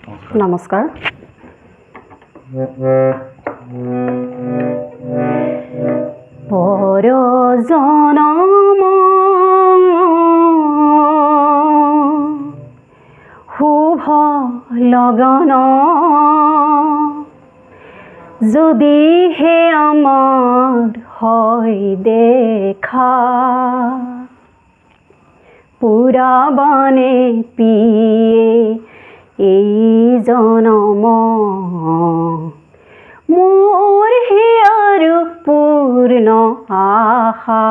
নমস্কাৰ। পৰ জনম শুভ লগন যদিহে আমাৰ হয় দেখা পুৰাবানে পিয়ে এই জনম মোৰ হিয়াৰ পূৰ্ণ আশা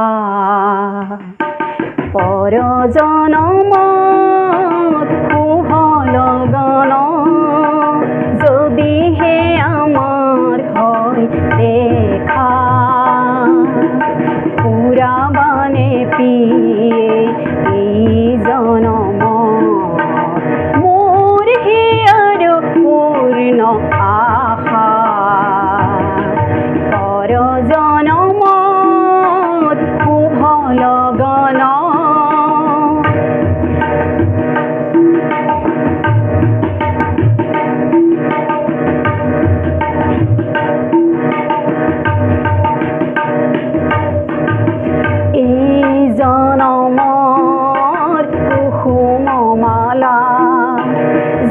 পৰ জনমত শুভ লগন যদিহে আমাৰ হয় দেখা পুৰাবানে পিয়ে এই জনম মোৰ হিয়াৰ পূৰ্ণ আশা পৰ জনমত শুভ লগন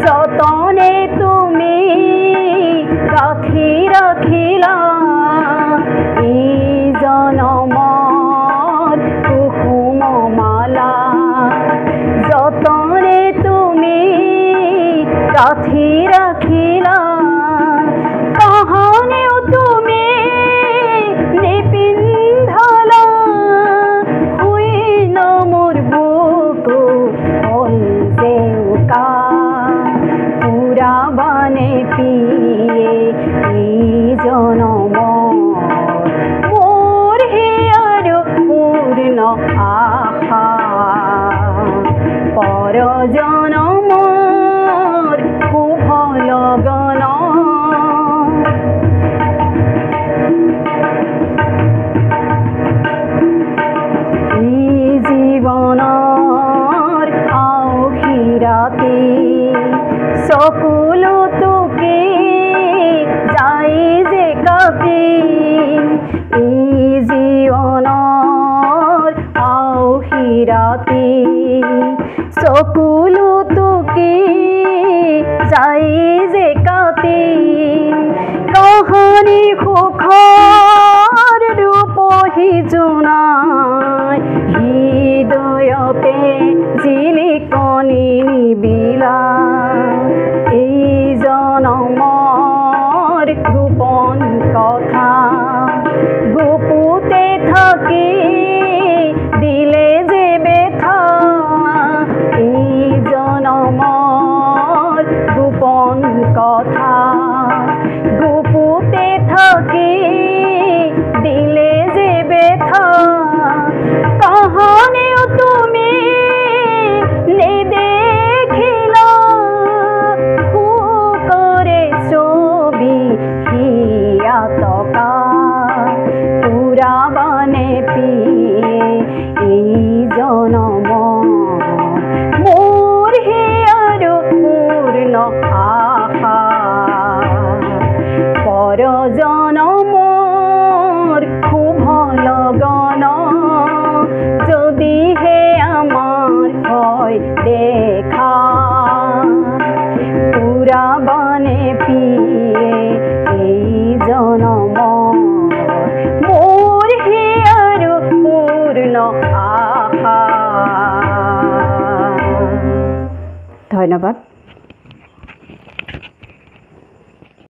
যতনে তুমি ৰাখি ৰাখিলা এই জনমৰ কুসুম মালা যতনে তুমি ৰাখি ৰাখিলা কাহানিও তুমি নিপিন্ধালা শুই ন মোৰ বুকু হ'ল জেউকা পুৰাবানে পিয়ে এই জনম মোৰ হিয়াৰ পূৰ্ণ আশা পৰ জনমৰ শুভ লগন এই জীৱনৰ আউসী ৰাতি চকুলো তোকে যাই যে কাটি এই জীৱনৰ আউসী ৰাতি চকুলো তোকে যাই যে কাটি কাহানি সুখৰ ৰূপহী জোনাই হৃদয়তে জিলিকনি নিবিলা এই জনমৰ গোপন কথা গুপুতে থাকি দিলে যে বেথা এই জনমৰ গোপন কথা গুপুতে থাকি দিলে যে বেথা কাহানিও তুমি নেদেখিলা ফুকৰে ছবি হিয়াতকা পুৰাবানে পিয়ে এই জনম মোৰ হিয়াৰ পূৰ্ণ আশা পৰ জনমৰ শুভ লগন যদিহে আমাৰ হয় দেখা পুৰাবানে পিয়ে এই জনম মোৰ হিয়াৰ পূৰ্ণ আশা। ধন্যবাদ।